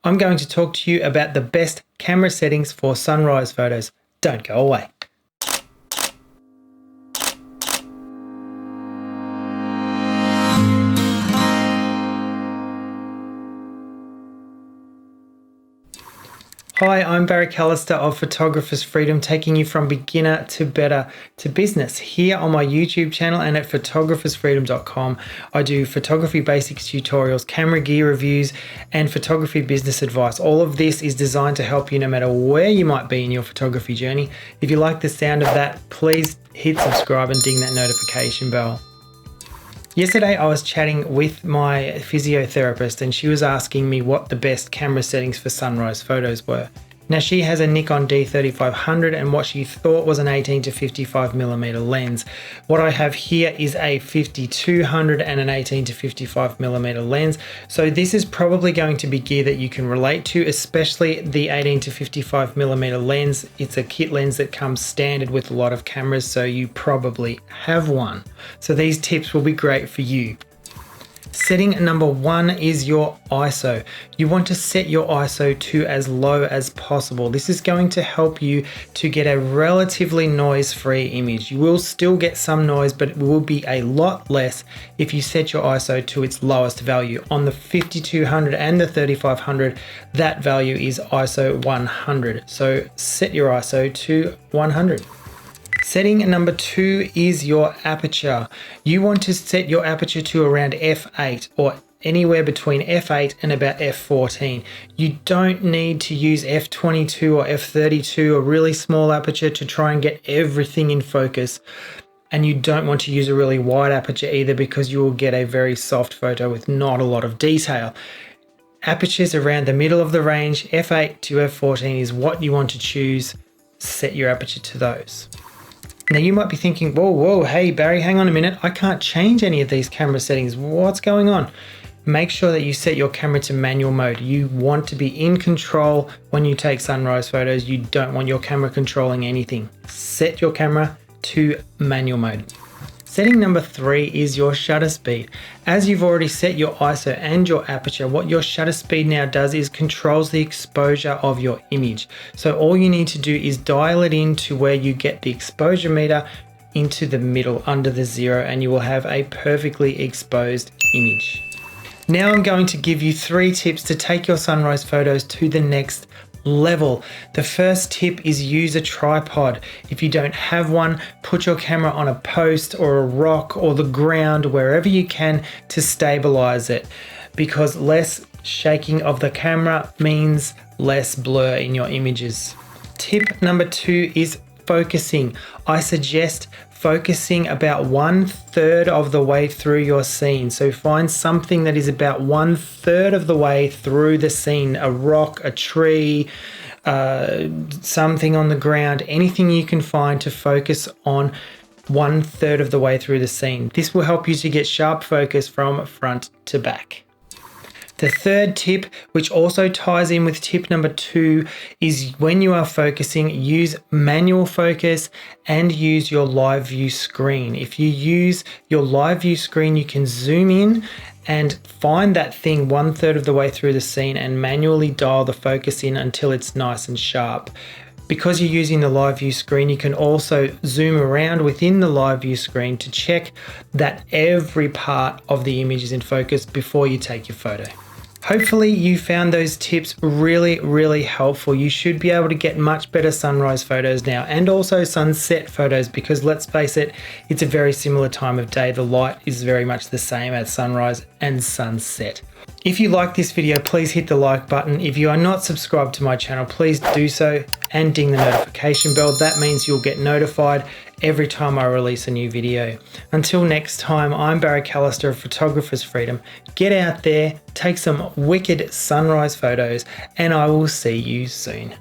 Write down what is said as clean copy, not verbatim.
I'm going to talk to you about the best camera settings for sunrise photos. Don't go away. Hi, I'm Barry Callister of Photographer's Freedom, taking you from beginner to better to business. Here on my YouTube channel and at photographersfreedom.com, I do photography basics tutorials, camera gear reviews, and photography business advice. All of this is designed to help you no matter where you might be in your photography journey. If you like the sound of that, please hit subscribe and ding that notification bell. Yesterday I was chatting with my physiotherapist and she was asking me what the best camera settings for sunrise photos were. Now she has a Nikon D3500 and what she thought was an 18 to 55mm lens. What I have here is a 5200 and an 18 to 55mm lens. So this is probably going to be gear that you can relate to, especially the 18 to 55mm lens. It's a kit lens that comes standard with a lot of cameras, so you probably have one. So these tips will be great for you. Setting number one is your ISO. You want to set your ISO to as low as possible. This is going to help you to get a relatively noise-free image. You will still get some noise, but it will be a lot less if you set your ISO to its lowest value. On the 5200 and the 3500, that value is ISO 100. So set your ISO to 100. Setting number two is your aperture. You want to set your aperture to around f8 or anywhere between f8 and about f14. You don't need to use f22 or f32, a really small aperture, to try and get everything in focus. And you don't want to use a really wide aperture either, because you will get a very soft photo with not a lot of detail. Apertures around the middle of the range, f8 to f14 is what you want to choose. Set your aperture to those. Now you might be thinking, whoa, hey Barry, hang on a minute. I can't change any of these camera settings. What's going on? Make sure that you set your camera to manual mode. You want to be in control when you take sunrise photos. You don't want your camera controlling anything. Set your camera to manual mode. Setting number three is your shutter speed. As you've already set your ISO and your aperture, what your shutter speed now does is controls the exposure of your image. So all you need to do is dial it in to where you get the exposure meter into the middle under the 0, and you will have a perfectly exposed image. Now I'm going to give you 3 tips to take your sunrise photos to the next level. The first tip is use a tripod. If you don't have one, put your camera on a post or a rock or the ground, wherever you can, to stabilize it, because less shaking of the camera means less blur in your images. Tip number 2 is focusing. I suggest focusing about 1/3 of the way through your scene. So find something that is about 1/3 of the way through the scene, a rock, a tree, something on the ground, anything you can find to focus on 1/3 of the way through the scene. This will help you to get sharp focus from front to back. The third tip, which also ties in with tip number 2, is when you are focusing, use manual focus and use your live view screen. If you use your live view screen, you can zoom in and find that thing 1/3 of the way through the scene and manually dial the focus in until it's nice and sharp. Because you're using the live view screen, you can also zoom around within the live view screen to check that every part of the image is in focus before you take your photo. Hopefully you found those tips really helpful. You should be able to get much better sunrise photos now, and also sunset photos, because let's face it, it's a very similar time of day. The light is very much the same at sunrise and sunset. If you like this video, please hit the like button. If you are not subscribed to my channel, please do so and ding the notification bell. That means you'll get notified every time I release a new video. Until next time, I'm Barry Callister of Photographer's Freedom. Get out there, take some wicked sunrise photos, and I will see you soon.